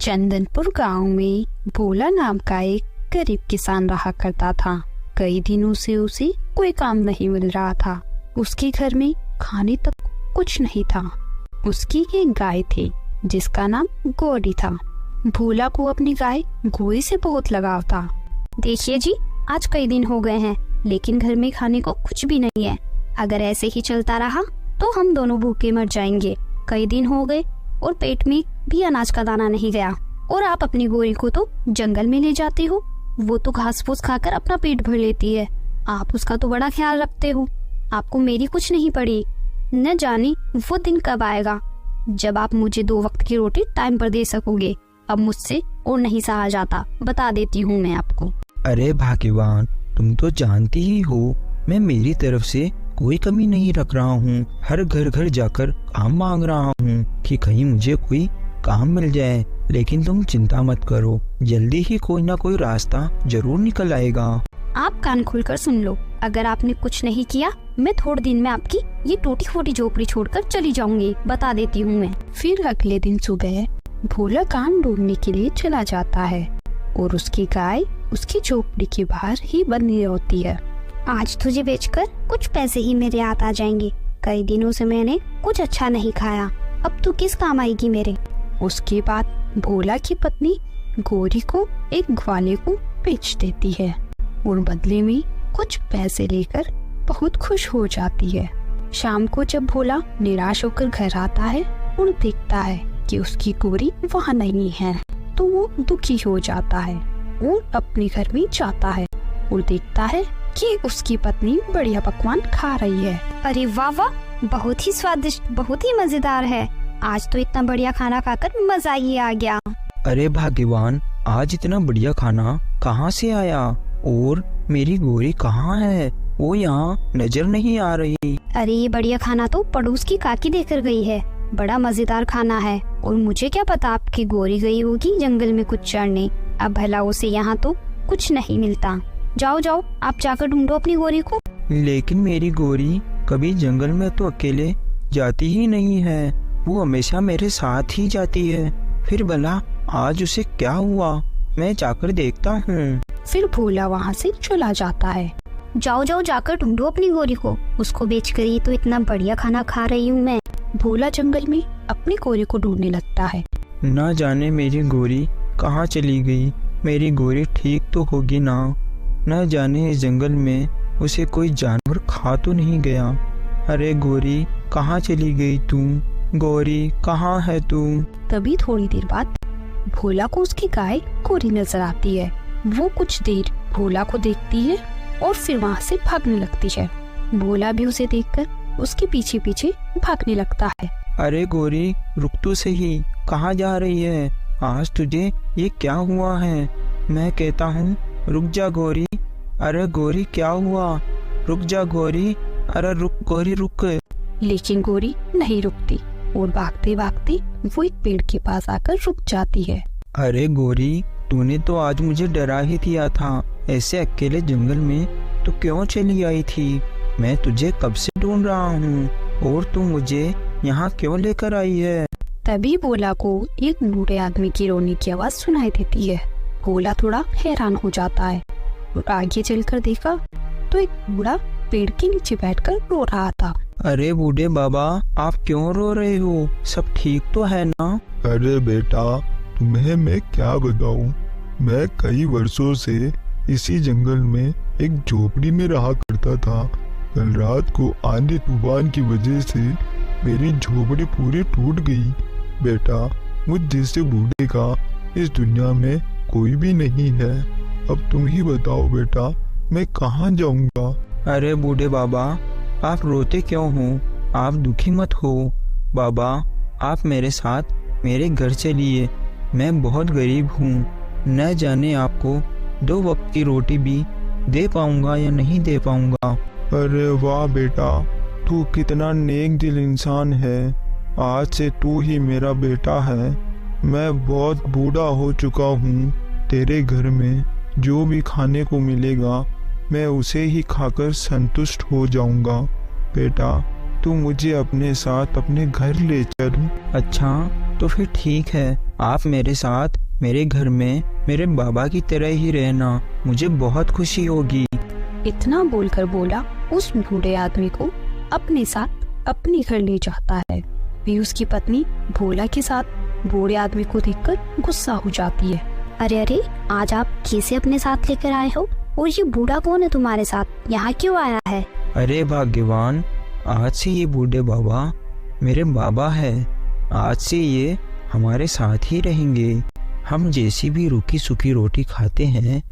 चंदनपुर गांव में भोला नाम का एक गरीब किसान रहा करता था। कई दिनों से उसे कोई काम नहीं मिल रहा था। उसके घर में खाने तक कुछ नहीं था। उसकी एक गाय थी जिसका नाम गौरी था। भोला को अपनी गाय गौरी से बहुत लगाव था। देखिए जी, आज कई दिन हो गए हैं लेकिन घर में खाने को कुछ भी नहीं है। अगर ऐसे ही चलता रहा तो हम दोनों भूखे मर जाएंगे। कई दिन हो गए और पेट में भी अनाज का दाना नहीं गया। और आप अपनी गौरी को तो जंगल में ले जाते हो, वो तो घास फूस खाकर अपना पेट भर लेती है। आप उसका तो बड़ा ख्याल रखते हो। आपको मेरी कुछ नहीं पड़ी। न जाने वो दिन कब आएगा जब आप मुझे 2 वक्त की रोटी टाइम पर दे सकोगे। अब मुझसे और नहीं सहा जाता, बता देती हूँ मैं आपको। अरे भाग्यवान, तुम तो जानती ही हो मैं मेरी तरफ से कोई कमी नहीं रख रहा हूँ। हर घर घर जाकर काम मांग रहा हूँ कि कहीं मुझे कोई काम मिल जाए। लेकिन तुम चिंता मत करो, जल्दी ही कोई ना कोई रास्ता जरूर निकल आएगा। आप कान खोलकर सुन लो, अगर आपने कुछ नहीं किया मैं थोड़े दिन में आपकी ये टूटी फूटी झोपड़ी छोड़कर चली जाऊंगी, बता देती हूँ मैं। फिर अगले दिन सुबह भोला काम ढूंढने के लिए चला जाता है और उसकी गाय उसकी झोपड़ी के बाहर ही बंधी होती है। आज तुझे बेचकर कुछ पैसे ही मेरे हाथ आ जाएंगे। कई दिनों से मैंने कुछ अच्छा नहीं खाया, अब तू किस काम आएगी मेरे। उसके बाद भोला की पत्नी गौरी को एक ग्वाले को बेच देती है और बदले में कुछ पैसे लेकर बहुत खुश हो जाती है। शाम को जब भोला निराश होकर घर आता है और देखता है कि उसकी गौरी वहाँ नहीं है तो वो दुखी हो जाता है और अपने घर में जाता है और देखता है कि उसकी पत्नी बढ़िया पकवान खा रही है। अरे वाह वाह, बहुत ही स्वादिष्ट, बहुत ही मजेदार है। आज तो इतना बढ़िया खाना खाकर मजा ही आ गया। अरे भाग्यवान, आज इतना बढ़िया खाना कहाँ से आया और मेरी गौरी कहाँ है? वो यहाँ नजर नहीं आ रही। अरे ये बढ़िया खाना तो पड़ोस की काकी देकर गई है। बड़ा मजेदार खाना है और मुझे क्या पता आपकी गौरी गई होगी जंगल में कुछ चढ़ने। अब भला उसे यहाँ तो कुछ नहीं मिलता। जाओ जाओ, आप जाकर ढूंढो अपनी गौरी को। लेकिन मेरी गौरी कभी जंगल में तो अकेले जाती ही नहीं है, वो हमेशा मेरे साथ ही जाती है। फिर भला आज उसे क्या हुआ, मैं जाकर देखता हूँ। फिर भोला वहाँ से चला जाता है। जाओ जाओ, जाकर ढूंढो अपनी गौरी को, उसको बेचकर ही तो इतना बढ़िया खाना खा रही हूँ मैं। भोला जंगल में अपनी गौरी को ढूंढने लगता है। ना जाने मेरी गौरी कहाँ चली गई। मेरी गौरी ठीक तो होगी ना? न जाने इस जंगल में उसे कोई जानवर खा तो नहीं गया। अरे गौरी कहाँ चली गई तू? गौरी कहाँ है तू? तभी थोड़ी देर बाद भोला को उसकी गाय गौरी नजर आती है। वो कुछ देर भोला को देखती है और फिर वहाँ से भागने लगती है। भोला भी उसे देखकर उसके पीछे पीछे भागने लगता है। अरे गौरी रुक तो सही, कहाँ जा रही है? आज तुझे ये क्या हुआ है? मैं कहता हूँ रुक जा गौरी। अरे गौरी क्या हुआ? रुक जा गौरी। अरे रुक गौरी रुक। लेकिन गौरी नहीं रुकती और भागते भागते वो एक पेड़ के पास आकर रुक जाती है। अरे गौरी, तूने तो आज मुझे डरा ही दिया था। ऐसे अकेले जंगल में तो क्यों चली आई थी? मैं तुझे कब से ढूंढ रहा हूँ और तू मुझे यहाँ क्यों लेकर आई है? तभी भोला को एक बूढ़े आदमी की रोने की आवाज सुनाई देती है। भोला थोड़ा हैरान हो जाता है और आगे चलकर देखा तो एक बूढ़ा पेड़ के नीचे बैठकर रो रहा था। अरे बूढ़े बाबा, आप क्यों रो रहे हो? सब ठीक तो है ना? अरे बेटा, तुम्हें मैं क्या बताऊं, मैं कई वर्षों से इसी जंगल में एक झोपड़ी में रहा करता था। कल रात को आंधी तूफान की वजह से मेरी झोपड़ी पूरी टूट गई। बेटा, मुझ जैसे बूढ़े का इस दुनिया में कोई भी नहीं है। अब तुम ही बताओ बेटा, मैं कहाँ जाऊंगा? अरे बूढ़े बाबा, आप रोते क्यों हो? आप दुखी मत हो। बाबा, आप मेरे साथ मेरे घर चलिए। मैं बहुत गरीब हूँ, न जाने आपको 2 वक्त की रोटी भी दे पाऊंगा या नहीं दे पाऊंगा। अरे वाह बेटा, तू कितना नेक दिल इंसान है। आज से तू ही मेरा बेटा है। मैं बहुत बूढ़ा हो चुका हूँ। तेरे घर में जो भी खाने को मिलेगा मैं उसे ही खाकर संतुष्ट हो जाऊंगा। बेटा, तू मुझे अपने साथ अपने घर ले चल। अच्छा, तो फिर ठीक है, आप मेरे साथ मेरे घर में मेरे बाबा की तरह ही रहना, मुझे बहुत खुशी होगी। इतना बोलकर भोला उस बूढ़े आदमी को अपने साथ अपने घर ले जाता है। भी उसकी पत्नी भोला के साथ बूढ़े आदमी को देखकर गुस्सा हो जाती है। अरे अरे, आज आप कैसे अपने साथ लेकर आए हो? और ये बूढ़ा कौन है तुम्हारे साथ? यहाँ क्यों आया है? अरे भाग्यवान, आज से ये बूढ़े बाबा मेरे बाबा है। आज से ये हमारे साथ ही रहेंगे। हम जैसी भी रूखी सूखी रोटी खाते हैं,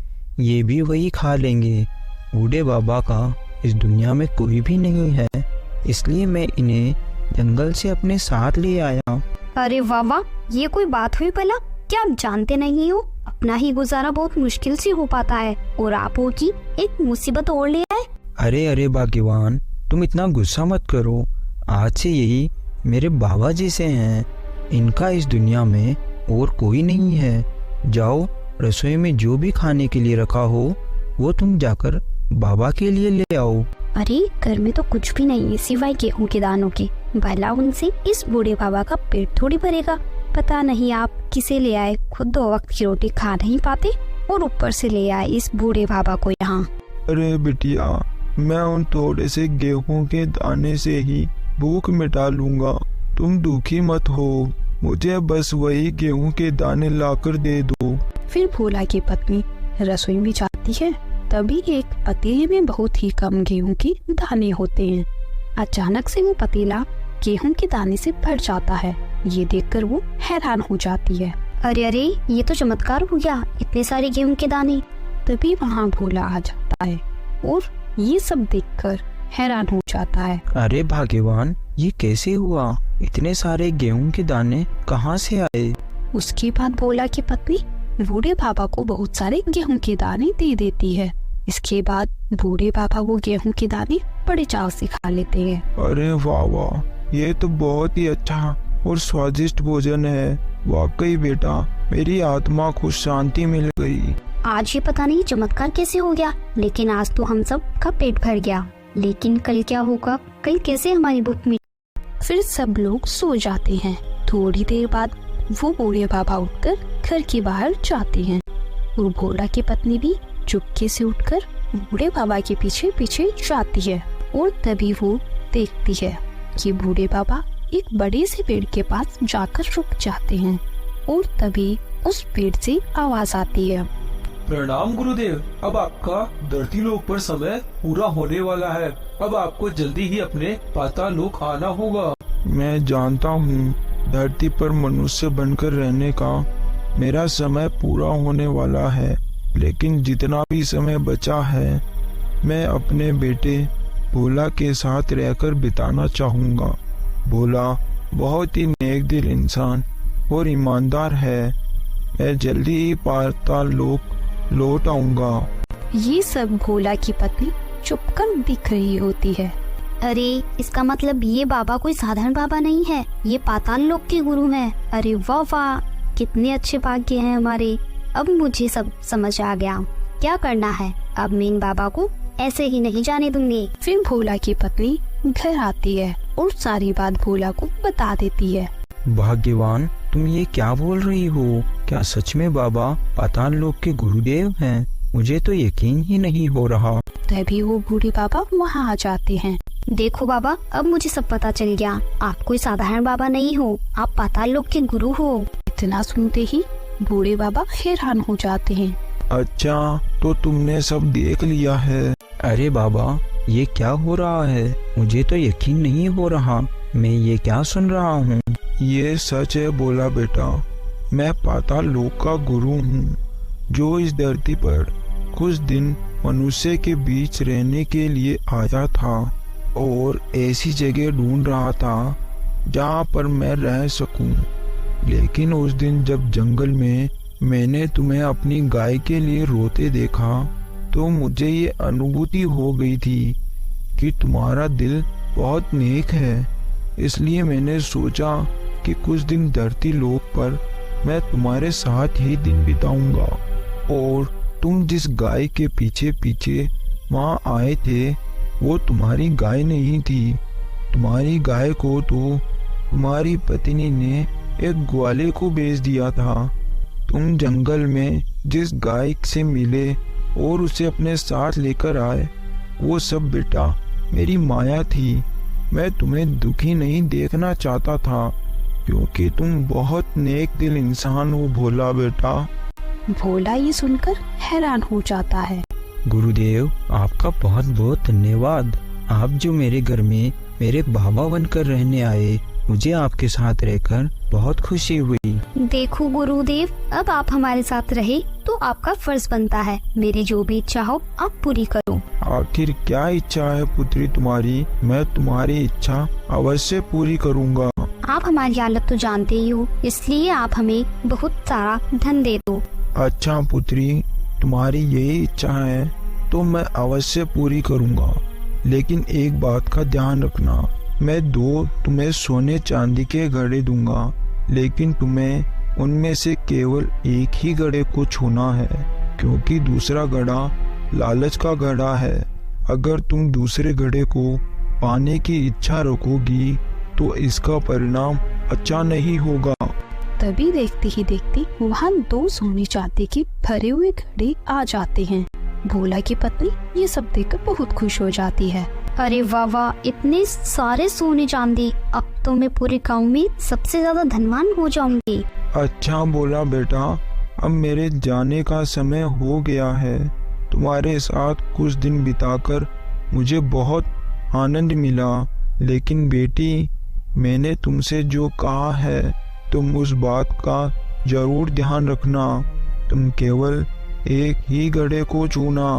ये भी वही खा लेंगे। बूढ़े बाबा का इस दुनिया में कोई भी नहीं है, इसलिए मैं इन्हें जंगल से अपने साथ ले आया। अरे वाह वाह, ये कोई बात हुई भला? क्या आप जानते नहीं हो, अपना ही गुजारा बहुत मुश्किल से हो पाता है और आप हो कि एक मुसीबत और ले आए। अरे अरे भाग्यवान, तुम इतना गुस्सा मत करो। आज से यही मेरे बाबा जैसे हैं, इनका इस दुनिया में और कोई नहीं है। जाओ, रसोई में जो भी खाने के लिए रखा हो वो तुम जाकर बाबा के लिए ले आओ। अरे घर में तो कुछ भी नहीं है सिवाय गेहूं के दानों के। भला उनसे इस बूढ़े बाबा का पेट थोड़ी भरेगा। पता नहीं आप किसे ले आए, खुद 2 वक्त की रोटी खा नहीं पाते और ऊपर से ले आए इस बूढ़े बाबा को यहाँ। अरे बिटिया, मैं उन थोड़े से गेहूं के दाने से ही भूख मिटा लूंगा, तुम दुखी मत हो। मुझे बस वही गेहूं के दाने लाकर दे दो। फिर भोला की पत्नी रसोई में जाती है। तभी एक पतीले में बहुत ही कम गेहूं के दाने होते हैं। अचानक से वो पतीला गेहूं के दाने से भर जाता है। ये देखकर वो हैरान हो जाती है। अरे अरे, ये तो चमत्कार हो गया, इतने सारे गेहूं के दाने। तभी वहाँ भोला आ जाता है और ये सब देखकर हैरान हो जाता है। अरे भाग्यवान, ये कैसे हुआ? इतने सारे गेहूं के दाने कहाँ से आए? उसके बाद भोला की पत्नी बूढ़े बाबा को बहुत सारे गेहूं के दाने दे देती है। इसके बाद बूढ़े बाबा वो गेहूं के दाने बड़े चाव से खा लेते हैं। अरे वाह वाह, ये तो बहुत ही अच्छा और स्वादिष्ट भोजन है। वाकई बेटा, मेरी आत्मा को शांति मिल गई। आज ये पता नहीं चमत्कार कैसे हो गया, लेकिन आज तो हम सब का पेट भर गया। लेकिन कल क्या होगा? कल कैसे हमारी भूख मिट? फिर सब लोग सो जाते हैं। थोड़ी देर बाद वो बूढ़े बाबा उठकर घर के बाहर जाते हैं और भोला की पत्नी भी चुपके से उठकर बूढ़े बाबा के पीछे पीछे जाती है। और तभी वो देखती है कि बूढ़े बाबा एक बड़े से पेड़ के पास जाकर रुक जाते हैं और तभी उस पेड़ से आवाज आती है। प्रणाम गुरुदेव, अब आपका धरती लोक पर समय पूरा होने वाला है। अब आपको जल्दी ही अपने पाताल लोक आना होगा। मैं जानता हूँ धरती पर मनुष्य बनकर रहने का मेरा समय पूरा होने वाला है, लेकिन जितना भी समय बचा है मैं अपने बेटे भोला के साथ रहकर बिताना चाहूँगा। भोला बहुत ही नेक दिल इंसान और ईमानदार है। मैं जल्दी ही पाताल लोक लौट आऊंगा। ये सब भोला की पत्नी चुपकर दिख रही होती है। अरे इसका मतलब ये बाबा कोई साधारण बाबा नहीं है, ये पाताल लोक के गुरु हैं। अरे वाह वाह, कितने अच्छे भाग्य हैं हमारे। अब मुझे सब समझ आ गया, क्या करना है। अब मैं इन बाबा को ऐसे ही नहीं जाने दूंगी। फिर भोला की पत्नी घर आती है और सारी बात भोला को बता देती है। भाग्यवान, तुम ये क्या बोल रही हो? क्या सच में बाबा पाताल लोक के गुरुदेव हैं? मुझे तो यकीन ही नहीं हो रहा। तभी वो बूढ़े बाबा वहाँ आ जाते हैं। देखो बाबा, अब मुझे सब पता चल गया। आप कोई साधारण बाबा नहीं हो, आप पाताल लोक के गुरु हो। इतना सुनते ही बूढ़े बाबा हैरान हो जाते हैं। अच्छा, तो तुमने सब देख लिया है? अरे बाबा, ये क्या हो रहा है? मुझे तो यकीन नहीं हो रहा। मैं ये क्या सुन रहा हूँ? ये सच है बोला बेटा, मैं पाताल लोक का गुरु हूँ, जो इस धरती पर कुछ दिन मनुष्य के बीच रहने के लिए आया था और ऐसी जगह ढूंढ रहा था जहाँ पर मैं रह सकूं। लेकिन उस दिन जब जंगल में मैंने तुम्हें अपनी गाय के लिए रोते देखा तो मुझे ये अनुभूति हो गई थी कि तुम्हारा दिल बहुत नेक है। इसलिए मैंने सोचा कि कुछ दिन धरती लोक पर मैं तुम्हारे साथ ही दिन बिताऊंगा। और तुम जिस गाय के पीछे पीछे वहाँ आए थे वो तुम्हारी गाय नहीं थी, तुम्हारी गाय को तो तुम्हारी पत्नी ने एक ग्वाले को बेच दिया था। तुम जंगल में जिस गाय से मिले और उसे अपने साथ लेकर आए, वो सब बेटा मेरी माया थी। मैं तुम्हें दुखी नहीं देखना चाहता था, क्योंकि तुम बहुत नेक दिल इंसान हो भोला बेटा। भोला ये सुनकर हैरान हो जाता है। गुरुदेव, आपका बहुत बहुत धन्यवाद। आप जो मेरे घर में मेरे बाबा बनकर रहने आए, मुझे आपके साथ रहकर बहुत खुशी हुई। देखो गुरुदेव, अब आप हमारे साथ रहे तो आपका फर्ज बनता है मेरी जो भी इच्छा हो आप पूरी करो। आखिर क्या इच्छा है पुत्री तुम्हारी? मैं तुम्हारी इच्छा अवश्य पूरी करूँगा। आप हमारी हालत तो जानते ही हो, इसलिए आप हमें बहुत सारा धन दे दो। अच्छा पुत्री, तुम्हारी यही इच्छा है तो मैं अवश्य पूरी करूँगा, लेकिन एक बात का ध्यान रखना, मैं 2 तुम्हें सोने चांदी के घड़े दूंगा, लेकिन तुम्हें उनमें से केवल एक ही घड़े को छूना है, क्योंकि दूसरा घड़ा लालच का घड़ा है। अगर तुम दूसरे घड़े को पाने की इच्छा रखोगी तो इसका परिणाम अच्छा नहीं होगा। तभी देखते ही देखते वहाँ 2 सोने चांदी के भरे हुए घड़े आ जाते हैं। भोला की पत्नी ये सब देखकर बहुत खुश हो जाती है। अरे वाह वाह, इतने सारे सोने चांदी, अब तो मैं पूरे गांव में सबसे ज्यादा धनवान हो जाऊंगी। अच्छा बोला बेटा, अब मेरे जाने का समय हो गया है। तुम्हारे साथ कुछ दिन बिताकर मुझे बहुत आनंद मिला, लेकिन बेटी, मैंने तुमसे जो कहा है तुम उस बात का जरूर ध्यान रखना। तुम केवल एक ही घड़े को छूना,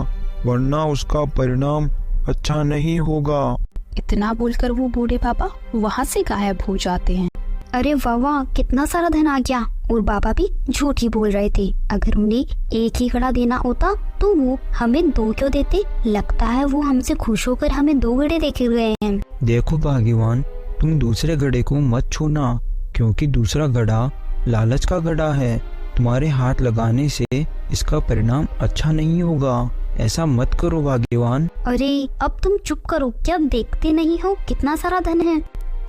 वरना उसका परिणाम अच्छा नहीं होगा। इतना बोलकर वो बूढ़े बाबा वहाँ से गायब हो जाते हैं। अरे वाह वाह, कितना सारा धन आ गया। और बाबा भी झूठ ही बोल रहे थे। अगर उन्हें एक ही घड़ा देना होता तो वो हमें 2 क्यों देते? लगता है वो हमसे खुश होकर हमें 2 घड़े देके गए हैं। देखो भाग्यवान, तुम दूसरे घड़े को मत छूना, क्योंकि दूसरा घड़ा लालच का घड़ा है। तुम्हारे हाथ लगाने से इसका परिणाम अच्छा नहीं होगा। ऐसा मत करो भाग्यवान। अरे अब तुम चुप करो, क्या देखते नहीं हो कितना सारा धन है।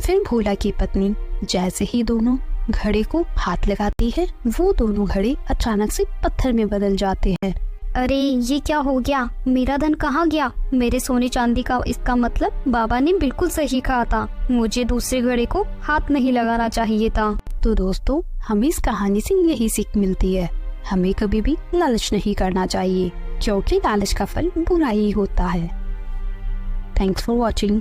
फिर भोला की पत्नी जैसे ही दोनों घड़े को हाथ लगाती है, वो दोनों घड़े अचानक से पत्थर में बदल जाते हैं। अरे ये क्या हो गया? मेरा धन कहाँ गया? मेरे सोने चांदी का? इसका मतलब बाबा ने बिल्कुल सही कहा था, मुझे दूसरे घड़े को हाथ नहीं लगाना चाहिए था। तो दोस्तों, हमें इस कहानी से यही सीख मिलती है, हमें कभी भी लालच नहीं करना चाहिए, क्योंकि लालच का फल बुरा ही होता है। Thanks for watching.